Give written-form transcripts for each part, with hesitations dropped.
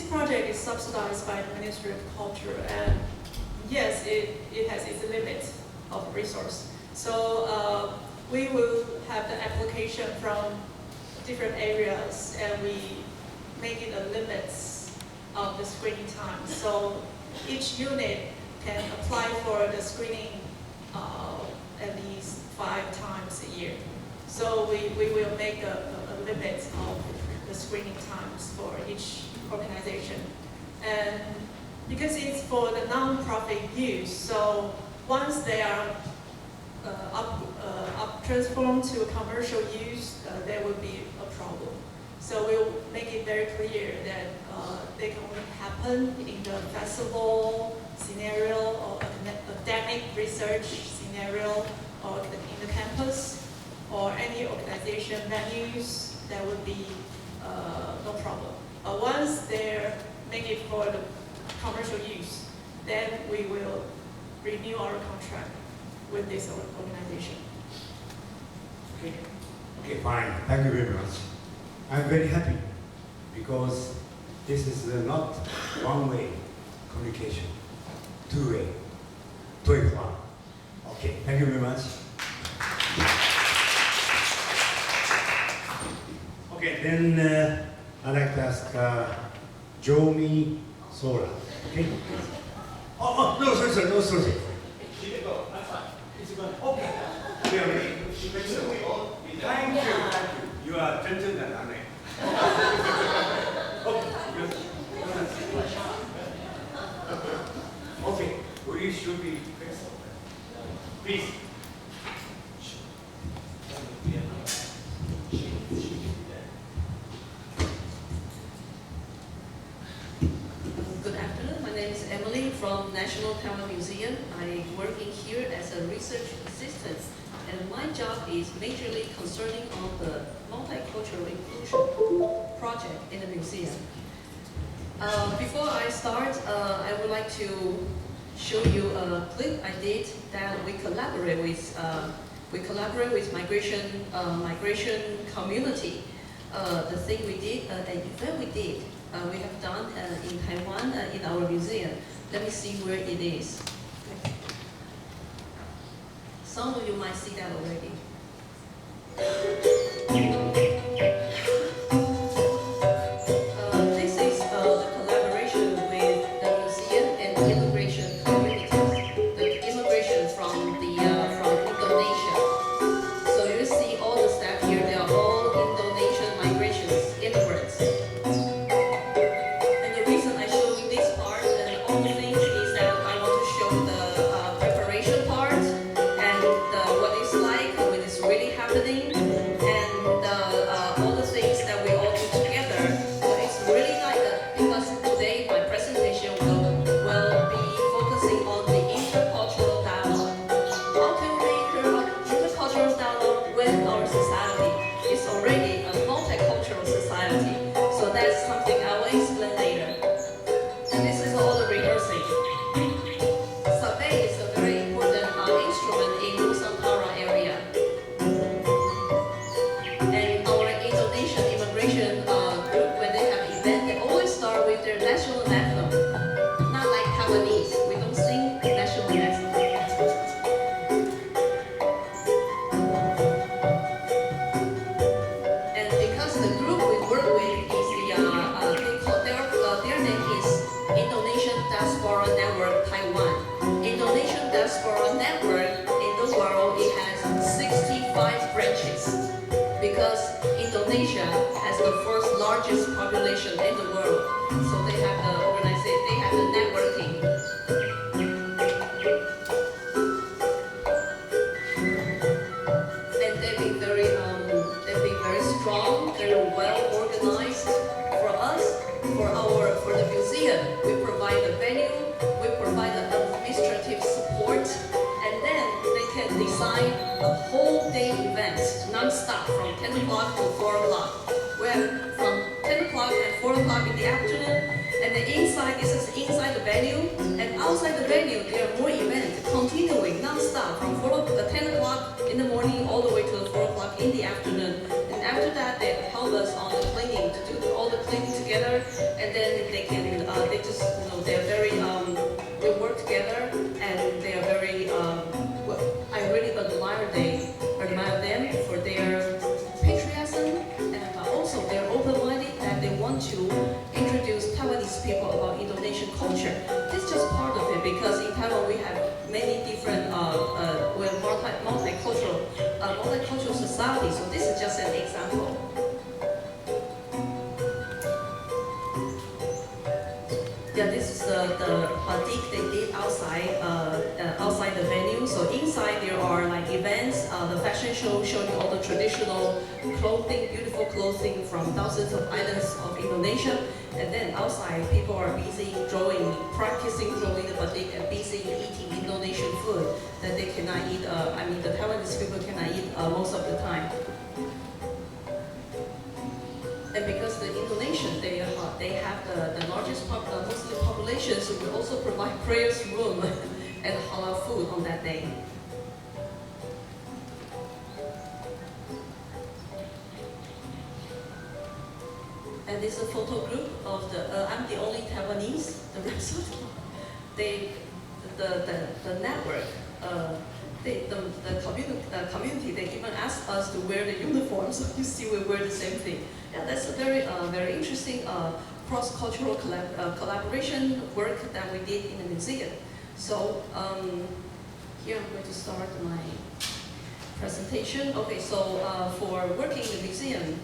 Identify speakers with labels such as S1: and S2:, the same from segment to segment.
S1: project is subsidized by the Ministry of Culture, and yes, it has its limit of resource. So we will have the application from different areas, and we make it a limit of the screening time. So each unit can apply for the screening at least 5 times a year. So we will make a limit of the screening times for each organization. And because it's for the non-profit use, so once they are transformed to commercial use, there will be a problem. So we'll make it very clear that they can only happen in the festival scenario or academic research scenario or in the campus or any organization venues. That would be no problem. But once they make it for the commercial use, then we will renew our contract with this organization.
S2: Okay, fine. Thank you very much. I'm very happy because this is not one-way communication, two-way, 2-way. Okay, thank you very much. Okay, then I'd like to ask Jomi Sora. Okay? Oh, no, sorry, no, sorry.
S3: She can go, that's fine. It's good.
S2: Okay. Really? Thank you. You are gentle and honest. Okay, we should be flexible. Please.
S4: Good afternoon. My name is Emily from National Taiwan Museum. I'm working here as a research assistant, and my job is majorly concerning on the multicultural inclusion project in the museum. Before I start, I would like to show you a clip I did that we collaborate with migration community. The thing we did, an event we did, we have done in Taiwan in our museum. Let me see where it is. Some of you might see that already. This is the collaboration with the museum and immigration communities. The immigration from Indonesia. So you see all the staff here. They are all Indonesian immigrants. And the reason I show you this part and all the things is that I want to show the preparation part and what it's like when it's really happening, and all the things that we all do together. So it's really like because today my presentation will be focusing on the intercultural dialogue. How to make intercultural dialogue with our society. It's already a multicultural society. So that's something I will explain later. And this is all the rehearsing. Sabe is a very important instrument in Nusantara area. And our Indonesian immigration group, when they have event, they always start with their national anthem. Not like Taiwanese, we don't sing national anthem. And because the group we work with is their name is Indonesian Diaspora Network Taiwan. Indonesian Diaspora Network in the world, it has 65 branches because Indonesia has the first largest population in the world. So they have the organization, they have the networking. And they've been very strong, very well organized. For us, for the museum, we provide the venue, we provide the administrative support, and then they can design a whole day event, non-stop, from 10 o'clock to 4 o'clock. Where from 10 o'clock and 4 o'clock in the afternoon, and then this is inside the venue, and outside the venue, there are more events continuing non-stop from 10 o'clock in the morning all the way to 4 o'clock in the afternoon. And after that, they help us on the cleaning, to do all the cleaning together, and then they can, they just, they're very, we work together, and they are very, well, I really admire them for their patriotism, and also they're open-minded, and they want to introduce Taiwanese people about Indonesian culture. This is just part of it, because in Taiwan we have many different, we're multicultural society, so this is just an example. Yeah, this is the batik they did outside the venue. So inside there are like events, the fashion show showing all the traditional clothing, beautiful clothing from thousands of islands of Indonesia. And then outside people are busy practicing drawing the batik and busy eating Indonesian food that they cannot eat, the Taiwanese people cannot eat most of the time. And because the Indonesian, they have the largest Muslim population, so we also provide prayers room and halal food on that day. And this is a photo group of I'm the only Taiwanese, the rest of them, the network, the community, they even asked us to wear the uniform, so you see we wear the same thing. Yeah, that's a very interesting cross-cultural collaboration work that we did in the museum. So here I'm going to start my presentation. Okay, so for working in the museum,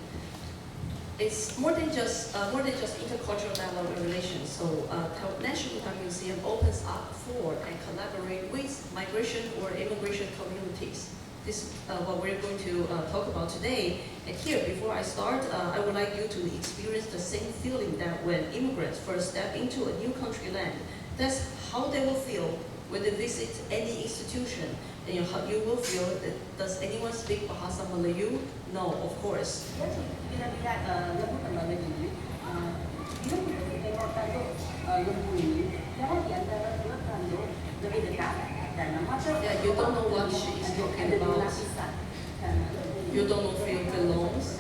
S4: it's more than just intercultural dialogue and relations. So National Taiwan Museum opens up for and collaborate with migration or immigration communities. This is what we're going to talk about today. And here, before I start, I would like you to experience the same feeling that when immigrants first step into a new country land, that's how they will feel when they visit any institution. And you will feel that, does anyone speak Bahasa Melayu? No, of course. Yeah, you don't know what she is talking about. You don't feel belongs,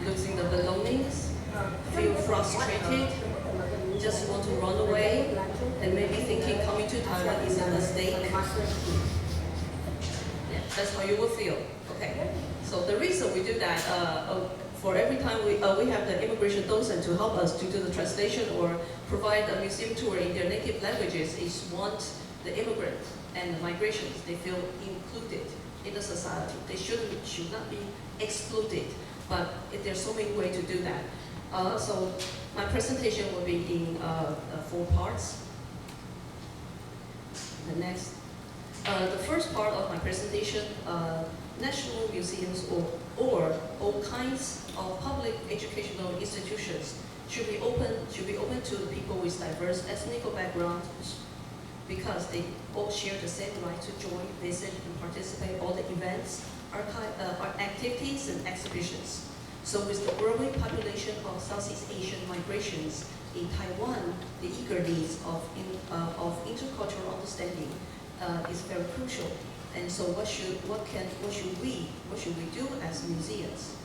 S4: losing the belongings, feel frustrated, just want to run away, and maybe thinking coming to Taiwan is a mistake. Yeah, that's how you will feel. Okay. So the reason we do that, for every time we have the immigration docent to help us to do the translation or provide a museum tour in their native languages, is want the immigrants and the migrations, they feel included in the society. They should not be excluded, but there's so many ways to do that. So my presentation will be in 4 parts. The next, the first part of my presentation, national museums or all kinds of public educational institutions should be open to people with diverse ethnic backgrounds, because they all share the same right to join, visit, and participate in all the events, activities, and exhibitions. So with the growing population of Southeast Asian migrations in Taiwan, the eager needs of intercultural understanding is very crucial. And so what should we do as museums?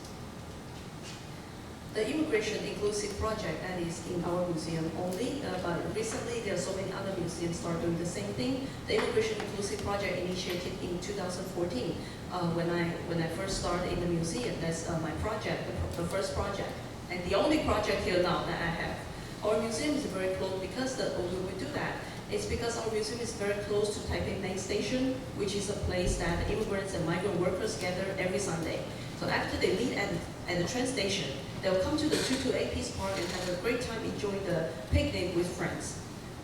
S4: The Immigration Inclusive Project, that is in our museum only, but recently there are so many other museums start doing the same thing. The Immigration Inclusive Project initiated in 2014 when I first started in the museum. That's my project, the first project, and the only project here now that I have. Our museum is very close because we do that. It's because our museum is very close to Taipei Main Station, which is a place that immigrants and migrant workers gather every Sunday. So after they meet at the train station, they'll come to the 22A Peace Park and have a great time enjoying the picnic with friends.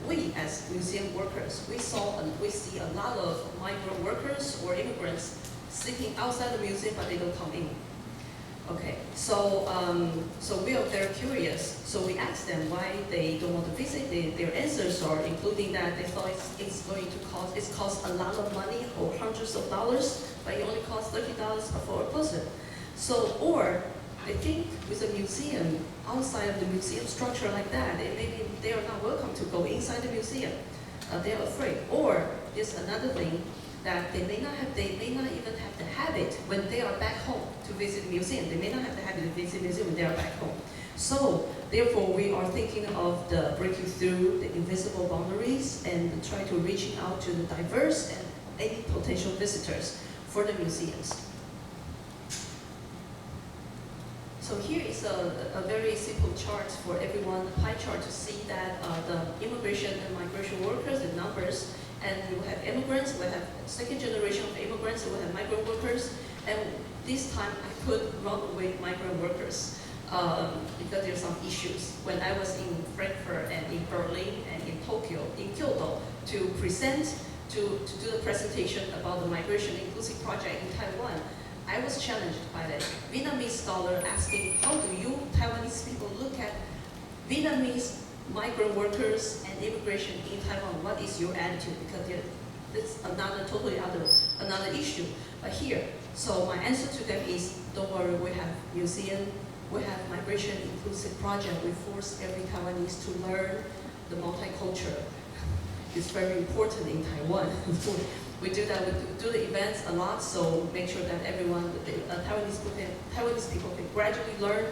S4: We, as museum workers, we see a lot of migrant workers or immigrants sleeping outside the museum, but they don't come in. Okay, so we are very curious. So we asked them why they don't want to visit. Their answers are including that they thought it costs a lot of money, or hundreds of dollars, but it only costs $30 for a person. So, or they think with a museum, outside of the museum structure like that, maybe they are not welcome to go inside the museum. They're afraid. Or there's another thing, that they may not even have the habit when they are back home to visit the museum. They may not have the habit to visit the museum when they are back home. So therefore, we are thinking of the breaking through the invisible boundaries and try to reaching out to the diverse and any potential visitors for the museums. So here is a very simple chart for everyone, a pie chart to see that the immigration and migration workers, the numbers, and we have immigrants, we have second generation of immigrants, we have migrant workers, and this time I put runaway migrant workers because there's some issues. When I was in Frankfurt and in Berlin and in Tokyo, in Kyoto, to present, to do the presentation about the migration inclusive project in Taiwan, I was challenged by the Vietnamese scholar asking, how do you Taiwanese people look at Vietnamese migrant workers and immigration in Taiwan? What is your attitude? Because it's another issue. But here, so my answer to them is, don't worry, we have museum, we have migration inclusive project. We force every Taiwanese to learn the multicultural. It's very important in Taiwan. We do that, we do the events a lot, so make sure that everyone, Taiwanese people can gradually learn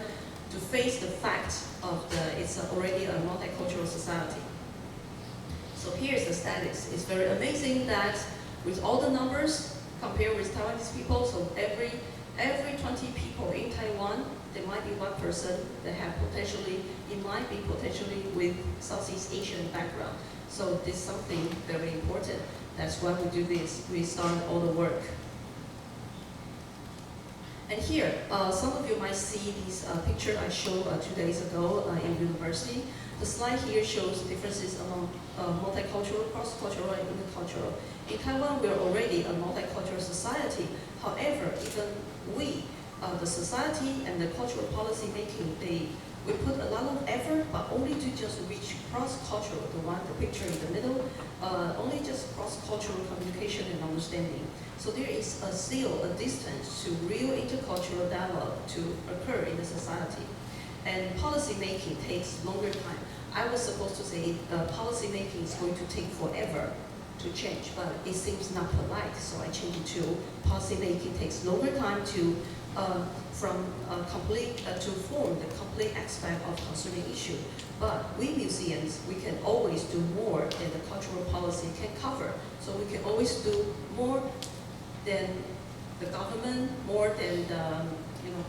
S4: to face the fact of it's already a multicultural society. So here's the status. It's very amazing that with all the numbers compared with Taiwanese people, so every 20 people in Taiwan, there might be one person that have potentially, it might be potentially with Southeast Asian background. So this is something very important. That's why we do this. We start all the work. And here, some of you might see this picture I showed 2 days ago in university. The slide here shows differences among multicultural, cross-cultural, and intercultural. In Taiwan, we are already a multicultural society. However, even we, the society and the cultural policy making, we put a lot of effort, but only to just reach cross-cultural, the picture in the middle, only just cross-cultural communication and understanding. So there is still a distance to real intercultural dialogue to occur in the society. And policy making takes longer time. I was supposed to say policy making is going to take forever to change, but it seems not polite, so I changed it to policy making takes longer time to to form the complete aspect of concerning issue. But we museums, we can always do more than the cultural policy can cover. So we can always do more than the government, more than the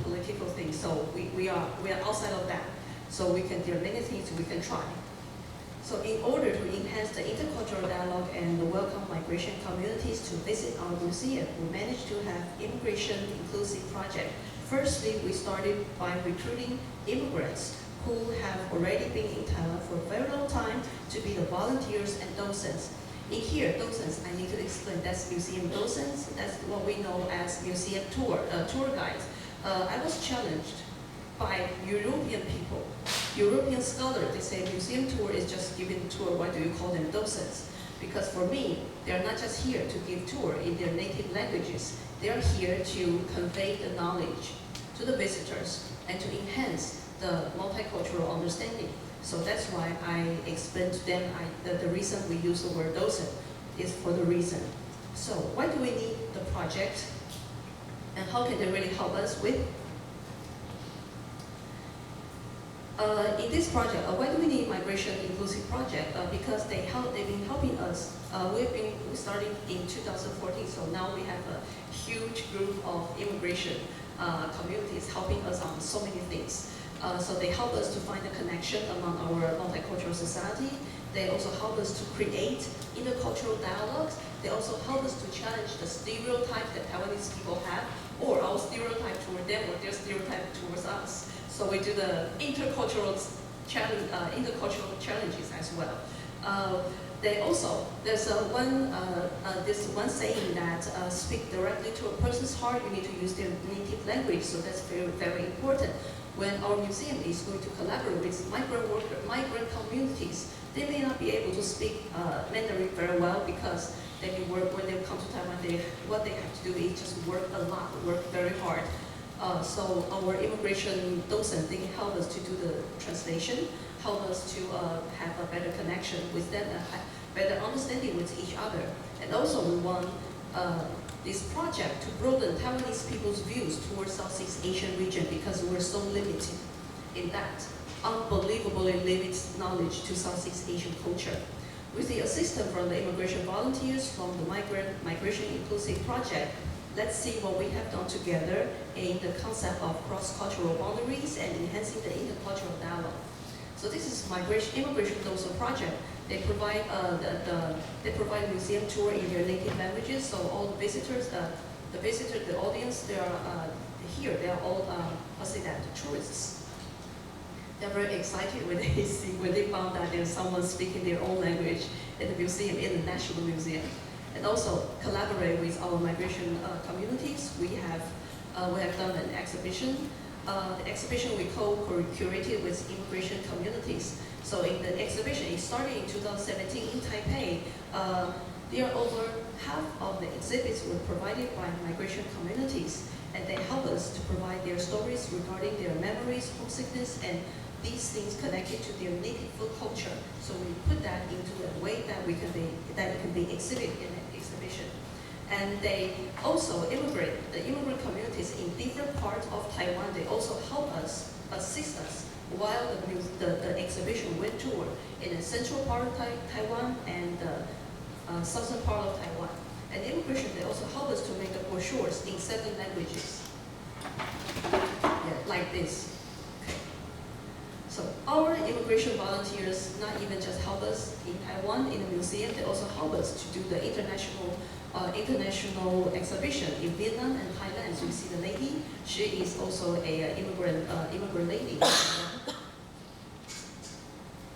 S4: political things. So we are outside of that. So there are many things we can try. So in order to enhance the intercultural dialogue and the welcome migration communities to visit our museum, we managed to have immigration inclusive project. Firstly, we started by recruiting immigrants who have already been in Taiwan for a very long time to be the volunteers and docents. In here, docents, I need to explain, that's museum docents, that's what we know as museum tour guides. I was challenged by European people, European scholars. They say museum tour is just giving a tour. Why do you call them docents? Because for me, they're not just here to give tour in their native languages. They're here to convey the knowledge to the visitors and to enhance the multicultural understanding. So that's why I explained to them the reason we use the word docent is for the reason. So why do we need the project? And how can they really help us with? In this project, why do we need migration inclusive project? Because they've been helping us. We started in 2014, so now we have a huge group of immigration communities helping us on so many things. So they help us to find a connection among our multicultural society. They also help us to create intercultural dialogues. They also help us to challenge the stereotype that Taiwanese people have, or our stereotype toward them, or their stereotype towards us. So we do the intercultural challenges as well. There's this one saying that speak directly to a person's heart, you need to use their native language, so that's very, very important. When our museum is going to collaborate with migrant communities, they may not be able to speak Mandarin very well because when they come to Taiwan, what they have to do is just work a lot, work very hard. So our immigration docents, they can help us to do the translation, help us to have a better connection with them, and have better understanding with each other. And also we want this project to broaden Taiwanese people's views towards Southeast Asian region because we're so limited in that unbelievably limited knowledge to Southeast Asian culture. With the assistance from the immigration volunteers from the Migration Inclusive Project, let's see what we have done together in the concept of cross-cultural boundaries and enhancing the intercultural dialogue. So this is Immigration Dosa Project. They provide they provide museum tour in their native languages. So all the visitors, the audience, they are here. They are all tourists. They're very excited when they found that there's someone speaking their own language in the museum, in the National Museum. And also collaborate with our migration communities. We have done an exhibition. The exhibition we co-curated with immigration communities. So in the exhibition, it started in 2017 in Taipei. There are over half of the exhibits were provided by migration communities, and they help us to provide their stories regarding their memories, homesickness, and these things connected to their native food culture. So we put that into a way that it can be exhibited in an exhibition. And they also the immigrant communities in different parts of Taiwan, they also help us, assist us, while the exhibition went tour in the central part of Taiwan and the southern part of Taiwan. And immigration, they also help us to make the brochures in 7 languages. Yeah, like this. Okay. So our immigration volunteers not even just help us in Taiwan, in the museum, they also help us to do the international exhibition in Vietnam and Thailand. So you see the lady, she is also a immigrant lady.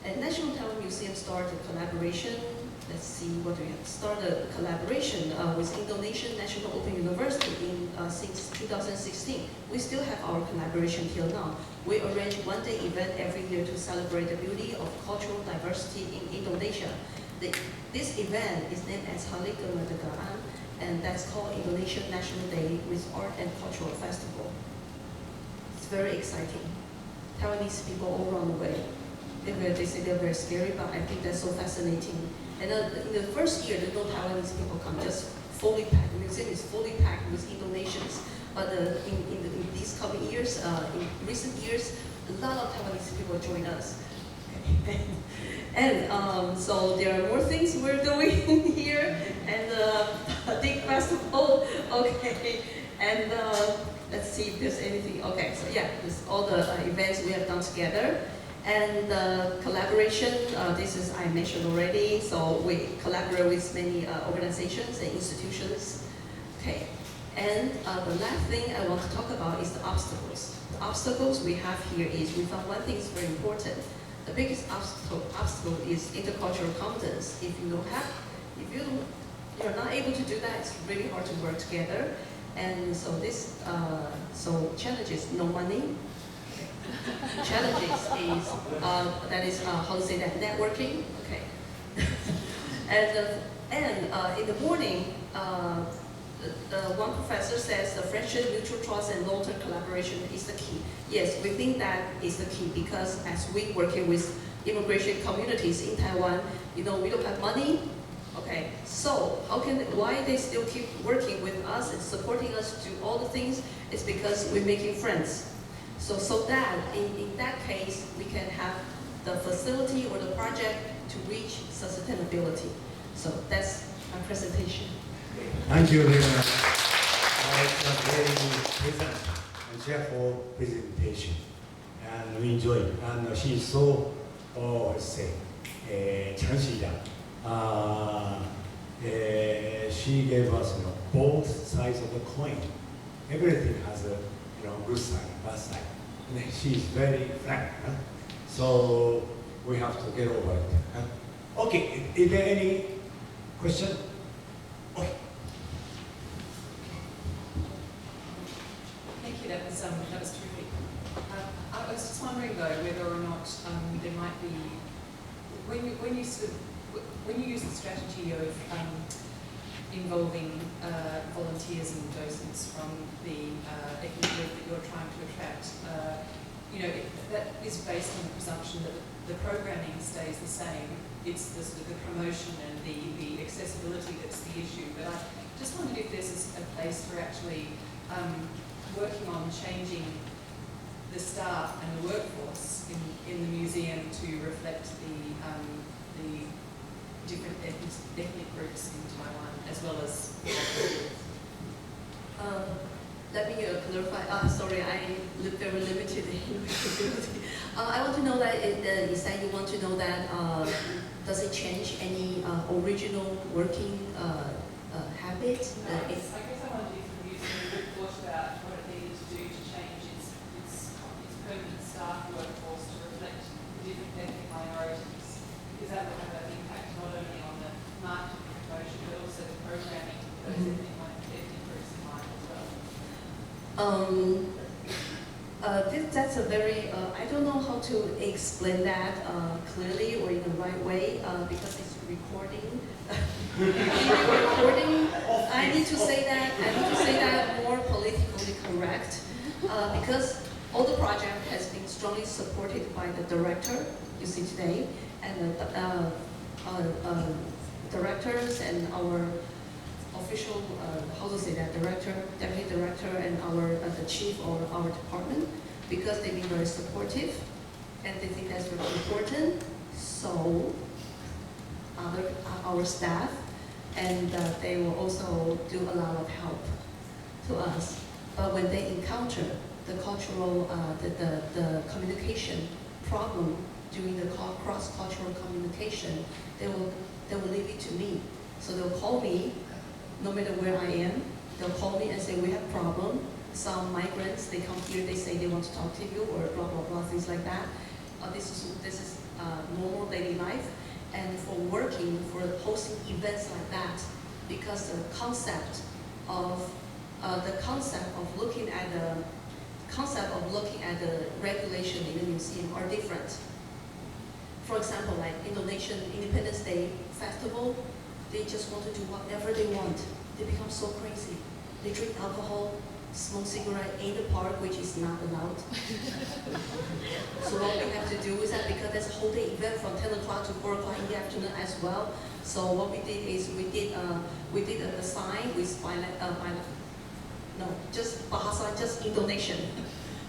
S4: And National Taiwan Museum started a collaboration. Let's see what we have started a collaboration with Indonesian National Open University since 2016. We still have our collaboration till now. We arrange one-day event every year to celebrate the beauty of cultural diversity in Indonesia. This event is named as Hari Kemerdekaan, and that's called Indonesian National Day with Art and Cultural Festival. It's very exciting. Taiwanese people all around the way. They say they're very scary, but I think that's so fascinating. And in the first year, there's no Taiwanese people come, just fully packed. The museum is fully packed with Indonesians. But in these coming years, in recent years, a lot of Taiwanese people join us. Okay. And so there are more things we're doing here, and a big festival. Okay, and let's see if there's anything. Okay, so yeah, this all the events we have done together. And collaboration, this is I mentioned already, so we collaborate with many organizations and institutions. Okay, and the last thing I want to talk about is the obstacles. The obstacles we have here is, we found one thing is very important. The biggest obstacle is intercultural competence. If you're not able to do that, it's really hard to work together. And so so challenges, no money. Challenges is how to say that, networking. Okay. and in the morning, one professor says the friendship, mutual trust, and long-term collaboration is the key. Yes, we think that is the key because as we working with immigration communities in Taiwan, we don't have money. Okay, so why they still keep working with us and supporting us to do all the things? It's because we're making friends. So that in that case, we can have the facility or the project to reach sustainability. So that's my presentation.
S2: Thank you very much. It's a very pleasant and cheerful presentation, and we enjoy it. And she is so, challenging. She gave us, both sides of the coin. Everything has a, good side, bad side. And she is very frank. So we have to get over it. Okay, is there any question? Okay.
S5: Thank you, that was terrific. I was just wondering though whether or not there might be, when you use the strategy of involving volunteers and docents from the ethnic group that you're trying to attract, that is based on the presumption that the programming stays the same. It's the sort of the promotion and the accessibility that's the issue. But I just wondered if there's a place for actually working on changing the staff and the workforce in the museum to reflect the different ethnic groups in Taiwan, as well as.
S4: Let me clarify. Sorry, I look very limited in ability. I want to know that is that you want to know that does it change any original working habit?
S5: I guess I wondered if the museum thought about what it needed to do to change its permanent staff workforce to reflect the different ethnic minorities, because that will have an impact not only on the marketing promotion but also the programming for those ethnic groups in mind as well.
S4: That's a very, I don't know how to explain that clearly or in the right way because it's recording. I need to say that more politically correct because all the project has been strongly supported by the director you see today and the directors and our official, how to say that, director, deputy director, and the chief of our department, because they've been very supportive, and they think that's very important. So, our staff, and they will also do a lot of help to us. But when they encounter the cultural, the communication problem during the cross-cultural communication, they will leave it to me. So they'll call me. No matter where I am, they'll call me and say, we have a problem. Some migrants, they come here, they say they want to talk to you, or blah, blah, blah, things like that. This is normal daily life. And for working, for hosting events like that, because the concept of looking at the regulation in the museum are different. For example, like Indonesian Independence Day Festival, they just want to do whatever they want. They become so crazy. They drink alcohol, smoke cigarette in the park, which is not allowed. So what we have to do is that because there's a whole day event from 10 o'clock to 4 o'clock in the afternoon as well. So what we did is we did a sign with just Bahasa, just Indonesian.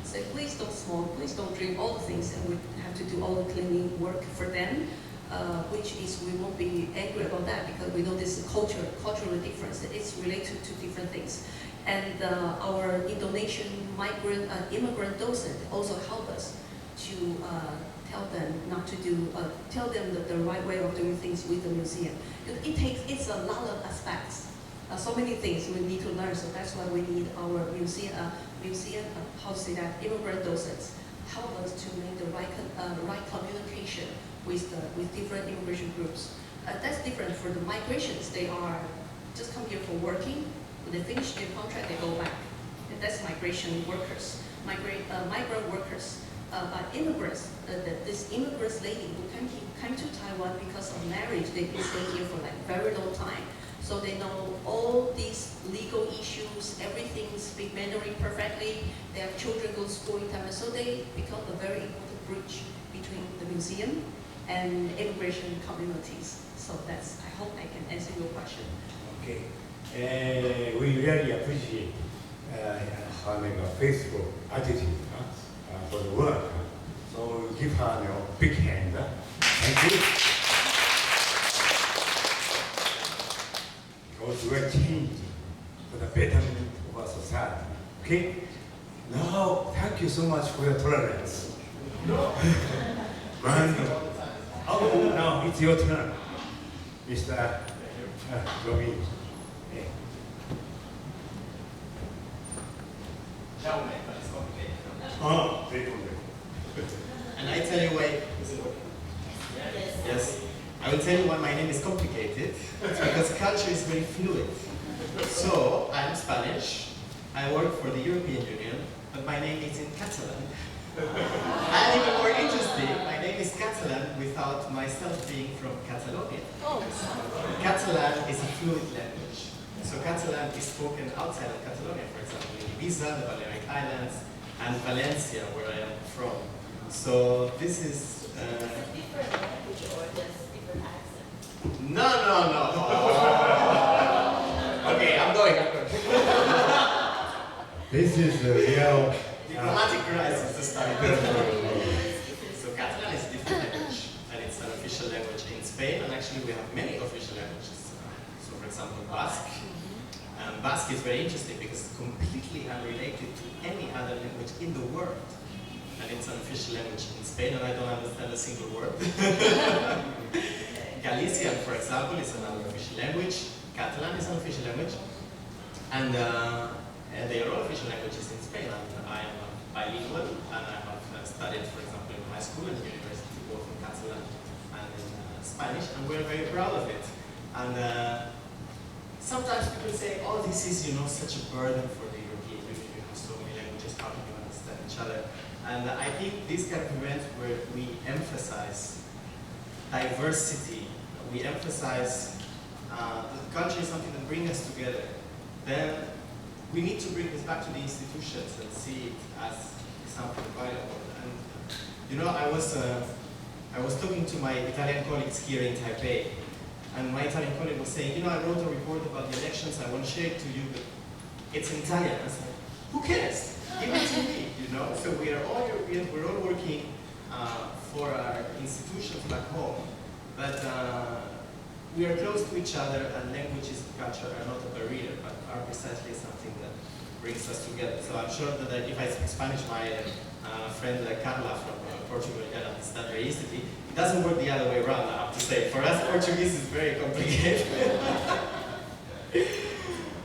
S4: Say, please don't smoke, please don't drink, all the things, and we have to do all the cleaning work for them. Which is we won't be angry about that because we know this is cultural difference. It's related to different things. And our Indonesian immigrant docent also help us to tell them not to do, tell them the right way of doing things with the museum. It's a lot of aspects. So many things we need to learn. So that's why we need our museum how to say that, immigrant docents help us to make the right communication with different immigration groups. That's different for the migrations. They are just come here for working. When they finish their contract, they go back. And that's migration workers, migrant workers. But immigrants, this immigrants lady who came to Taiwan because of marriage, they've been staying here for like very long time. So they know all these legal issues, everything, speak Mandarin perfectly. They have children go to school in Taiwan. So they become a very important bridge between the museum and immigration communities. So that's, I hope I can answer your question.
S2: Okay. We really appreciate her faithful attitude for the work. So we give her a big hand. Thank you. Because we're changing for the betterment of our society. Okay? Now, thank you so much for your tolerance. Man. Oh, now it's your turn, Mr. Robin. Yeah. Oh, very good.
S3: And I tell you why. Is it working? Yes. I will tell you why my name is complicated. It's because culture is very fluid. So, I'm Spanish. I work for the European Union, but my name is in Catalan. And even more interesting, my name is Catalan without myself being from Catalonia.
S4: Oh.
S3: Catalan is a fluid language. So Catalan is spoken outside of Catalonia, for example, in Ibiza, the Balearic Islands, and Valencia, where I am from. So this is
S4: Different language or just different accent?
S3: no. Okay, I'm going.
S2: This is the real.
S3: Diplomatic crisis to start. So Catalan is a different language, and it's an official language in Spain, and actually we have many official languages. So for example, Basque. Basque is very interesting because it's completely unrelated to any other language in the world. And it's an official language in Spain, and I don't understand a single word. Galician, for example, is another official language. Catalan is an official language. And they are all official languages in Spain. I am bilingual, and I have studied, for example, in high school and university, both in Catalan and in Spanish, and we're very proud of it. And sometimes people say, oh, this is, such a burden for the European Union. You have so many languages, how can you understand each other? And I think this kind of event where we emphasize diversity, we emphasize that culture is something that brings us together, then we need to bring this back to the institutions and see it as something valuable. And I was talking to my Italian colleagues here in Taipei, and my Italian colleague was saying, I wrote a report about the elections, I want to share it to you, but it's in Italian. I was like, who cares? Give it to me, So we are all Europeans, we're all working for our institutions back home, but we are close to each other, and languages and culture are not a barrier, but are precisely something that brings us together. So I'm sure that if I speak Spanish, my friend Carla from Portugal can understand very easily. It doesn't work the other way around, I have to say. For us, Portuguese is very complicated.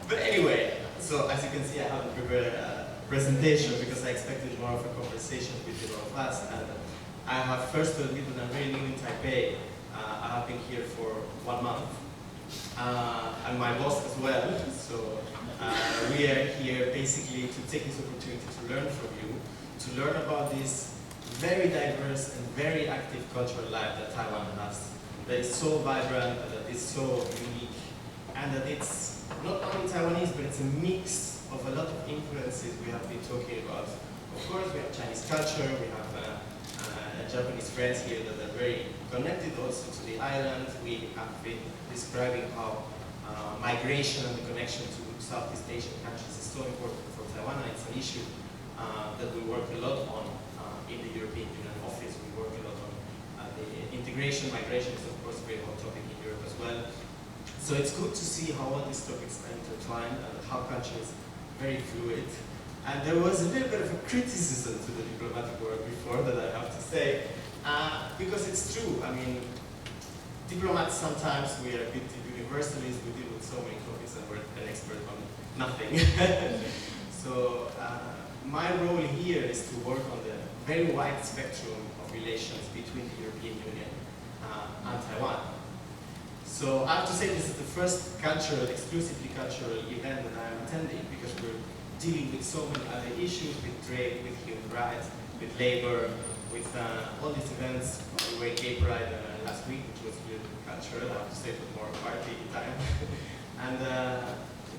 S3: But anyway, so as you can see, I haven't prepared a presentation because I expected more of a conversation with all of us. And I have first to admit that I'm very new in Taipei. I have been here for 1 month, and my boss as well. So we are here basically to take this opportunity to learn from you, to learn about this very diverse and very active cultural life that Taiwan has, that is so vibrant, that is so unique, and that it's not only Taiwanese, but it's a mix of a lot of influences we have been talking about. Of course, we have Chinese culture, we have Japanese friends here that are very connected also to the island. We have been describing how migration and the connection to Southeast Asian countries is so important for Taiwan, and it's an issue that we work a lot on in the European Union office. We work a lot on the integration. Migration is of course a very hot topic in Europe as well. So it's good to see how all these topics are intertwined and how culture is very fluid. And there was a little bit of a criticism to the diplomatic work before that I have to say, because it's true. I mean, diplomats sometimes we are a bit universalists, we deal with so many topics and we're an expert on nothing. So my role here is to work on the very wide spectrum of relations between the European Union and Taiwan. So I have to say this is the first exclusively cultural event that I am attending, because we're dealing with so many other issues, with trade, with human rights, with labor, with all these events. We were in Gay Pride last week, which was really cultural. I have to say it was more party time. And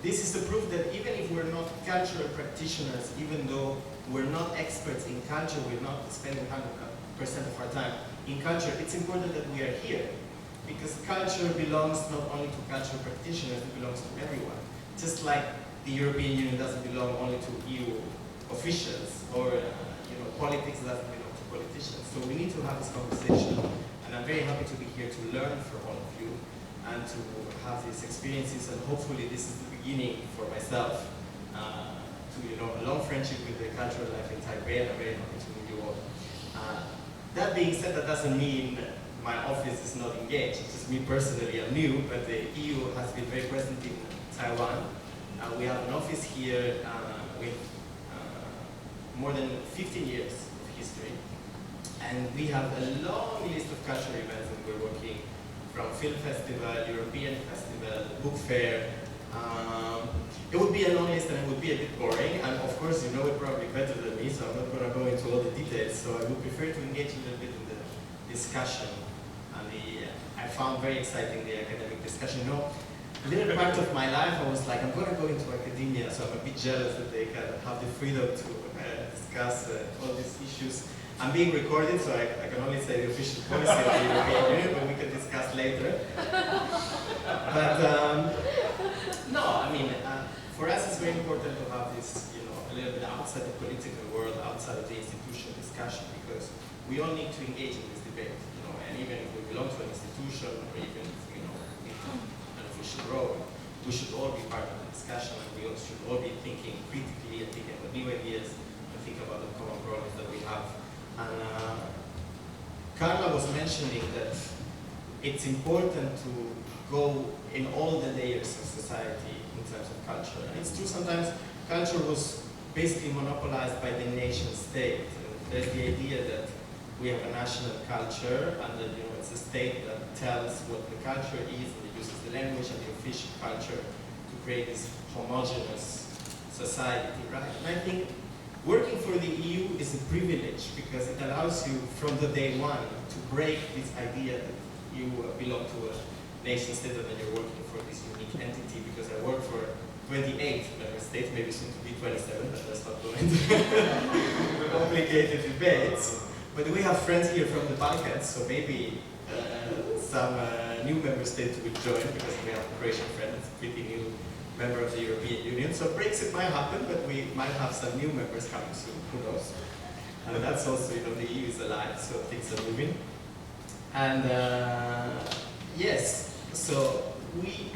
S3: this is the proof that even if we're not cultural practitioners, even though we're not experts in culture, we're not spending 100% of our time in culture, it's important that we are here. Because culture belongs not only to cultural practitioners, it belongs to everyone. Just like the European Union doesn't belong only to EU officials, or politics doesn't belong to politicians. So we need to have this conversation, and I'm very happy to be here to learn from all of you and to have these experiences, and hopefully this is the beginning for myself to a long friendship with the cultural life in Taipei, and I'm very happy to meet you all. That being said, that doesn't mean my office is not engaged. It's just me personally, I'm new, but the EU has been very present in Taiwan. We have an office here with more than 15 years of history. And we have a long list of cultural events that we're working, from film festival, European festival, book fair. It would be a long list and it would be a bit boring. And of course, you know it probably better than me, so I'm not going to go into all the details. So I would prefer to engage a little bit in the discussion. And I found very exciting the academic discussion. A little part of my life, I was like, I'm going to go into academia, so I'm a bit jealous that they can have the freedom to discuss all these issues. I'm being recorded, so I can only say the official policy of the European Union, but we can discuss later. But no, I mean, for us it's very important to have this, you know, a little bit outside the political world, outside of the institutional discussion, because we all need to engage in this debate, you know, and even if we belong to an institution, or even if, you know, in an official role, we should all be part of the discussion, and we all should all be thinking critically and thinking about new ideas, and think about the common problems that we have. And Carla was mentioning that it's important to go in all the layers of society in terms of culture. And it's true, sometimes culture was basically monopolized by the nation state. There's the idea that we have a national culture, and that, you know, it's a state that tells what the culture is, and it uses the language and the official culture to create this homogeneous society, right? And I think working for the EU is a privilege, because it allows you from the day one to break this idea that you belong to a nation state and that you're working for this unique entity, because I work for 28 member states, maybe soon to be 27, but let's not go into complicated debates. But we have friends here from the Balkans, so maybe some new member states will join, because we have a Croatian friend that's a pretty new member of the European Union. So Brexit might happen, but we might have some new members coming soon, who knows. And that's also, you know, the EU is alive, so things are moving. And yes, so we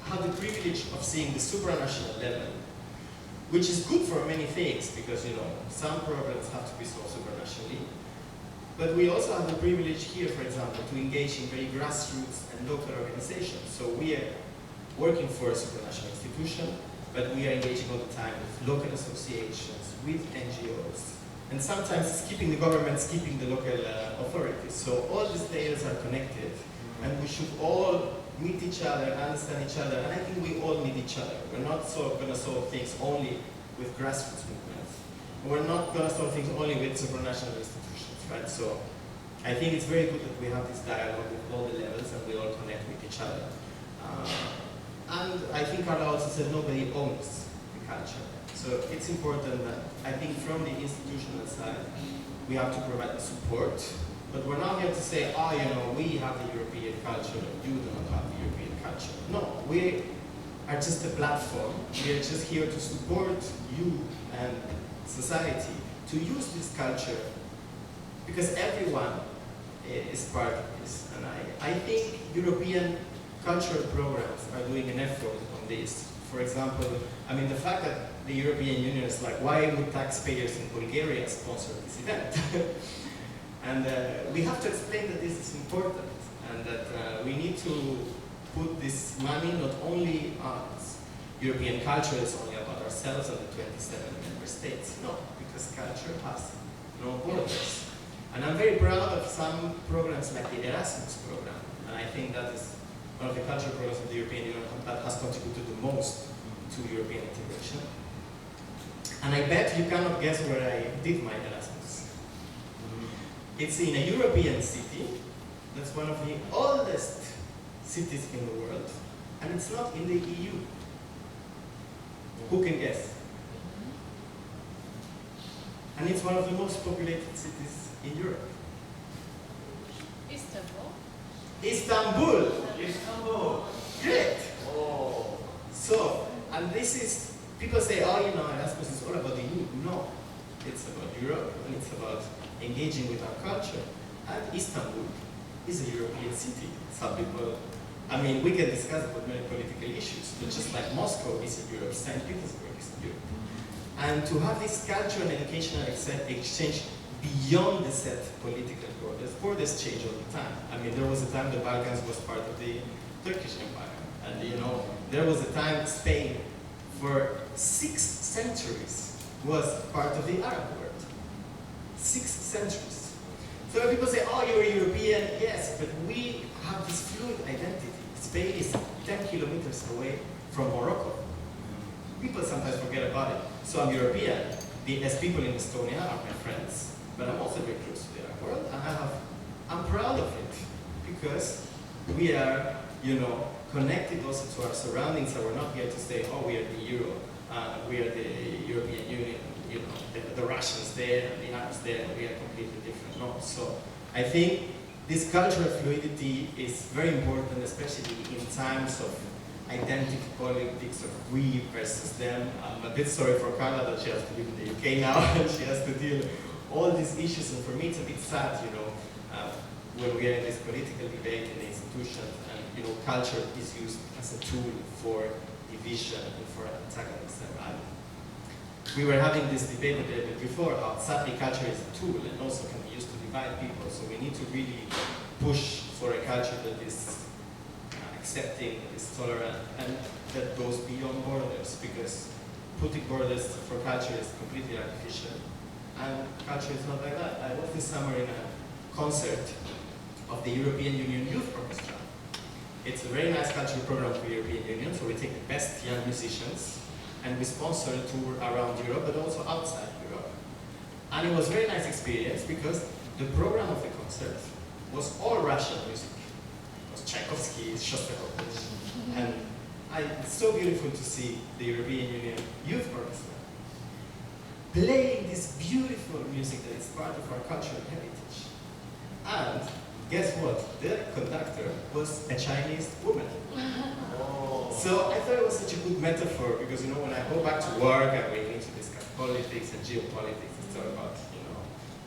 S3: have the privilege of seeing the supranational level, which is good for many things, because, you know, some problems have to be solved supranationally. But we also have the privilege here, for example, to engage in very grassroots and local organizations. So we are working for a supranational institution, but we are engaging all the time with local associations, with NGOs, and sometimes skipping the government, skipping the local authorities. So all these layers are connected, and we should all meet each other, understand each other, and I think we all need each other. We're not going to solve things only with grassroots movements. We're not going to solve things only with supranational institutions, right? So I think it's very good that we have this dialogue with all the levels, and we all connect with each other. And I think Carla also said nobody owns the culture. So it's important that, I think, from the institutional side, we have to provide the support. But we're not here to say, oh, you know, we have the European culture, and you do not have the European culture. No, we are just a platform. We are just here to support you and society to use this culture, because everyone is part of this. And I think European cultural programs are doing an effort on this. For example, I mean, the fact that the European Union is like, why would taxpayers in Bulgaria sponsor this event? And we have to explain that this is important, and that we need to put this money not only on European culture, is only about ourselves and the 27 member states. No, because culture has no borders. And I'm very proud of some programs like the Erasmus program, and I think that is one of the cultural programs of the European Union that has contributed the most to European integration. And I bet you cannot guess where I did my Erasmus. It's in a European city that's one of the oldest cities in the world, and it's not in the EU. Who can guess? And it's one of the most populated cities in Europe.
S6: Istanbul.
S3: Istanbul!
S2: Istanbul.
S3: Great!
S2: Oh.
S3: So, and this is, people say, oh, you know, Erasmus is all about the EU. No, it's about Europe, and it's about engaging with our culture. And Istanbul is a European city. Some people, I mean, we can discuss about many political issues, but just like Moscow is in Europe, St. Petersburg is in Europe. And to have this cultural and educational exchange beyond the set political borders change all the time. I mean, there was a time the Balkans was part of the Turkish Empire. And, you know, there was a time Spain, for 6 centuries, was part of the Arab world. 6 centuries. So people say, oh, you're a European. Yes, but we have this fluid identity. Spain is 10 kilometers away from Morocco. People sometimes forget about it. So I'm European. As people in Estonia are my friends, but I'm also very close to the Arab world, and I'm proud of it, because we are, you know, connected also to our surroundings, and we're not here to say, oh, we are the Euro, We are the European Union, you know, the Russians there and the Arabs there, and we are completely different. No? So I think this cultural fluidity is very important, especially in times of identity politics, of we versus them. I'm a bit sorry for Carla that she has to live in the UK now and she has to deal with all these issues, and for me it's a bit sad, you know, when we are in this political debate in the institutions, and you know, culture is used as a tool for division and for antagonism. We were having this debate a little bit before, how sadly culture is a tool and also can be used to divide people, so we need to really push for a culture that is accepting, that is tolerant, and that goes beyond borders, because putting borders for culture is completely artificial, and culture is not like that. I was this summer in a concert of the European Union Youth Orchestra. It's a very nice cultural program for the European Union, so we take the best young musicians and we sponsor a tour around Europe, but also outside Europe. And it was a very nice experience because the program of the concert was all Russian music. It was Tchaikovsky, Shostakovich, and it's so beautiful to see the European Union Youth Orchestra playing this beautiful music that is part of our cultural heritage. And guess what? The conductor was a Chinese woman. So I thought it was such a good metaphor, because you know, when I go back to work and we need to discuss politics and geopolitics, it's all about, you know,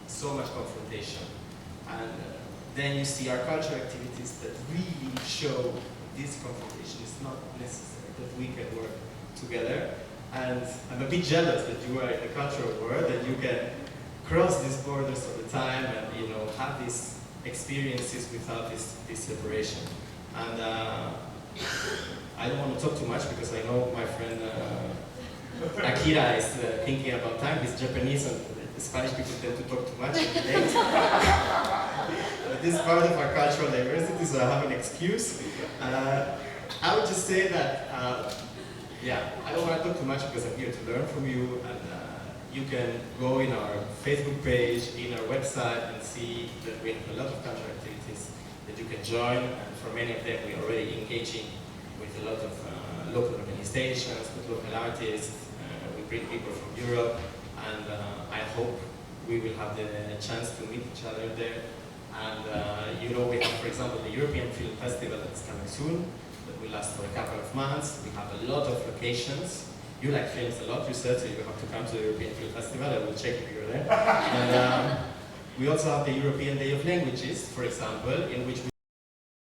S3: so much confrontation. And then you see our cultural activities that really show this confrontation is not necessary, that we can work together. And I'm a bit jealous that you are in the cultural world, that you can cross these borders all the time and, you know, have these experiences without this separation. And I don't want to talk too much because I know my friend Akira is thinking about time. He's Japanese and the Spanish people tend to talk too much and be late. But this is part of our cultural diversity, so I have an excuse. I would just say that, yeah, I don't want to talk too much because I'm here to learn from you, and you can go in our Facebook page, in our website, and see that we have a lot of cultural activities that you can join, and for many of them we are already engaging with a lot of local organizations, with local artists. We bring people from Europe, and I hope we will have the chance to meet each other there. And you know, we have, for example, the European Film Festival that's coming soon, that will last for a couple of months. We have a lot of locations. You like films a lot, you said, so you have to come to the European Film Festival. I will check if you're there. And we also have the European Day of Languages, for example, in which we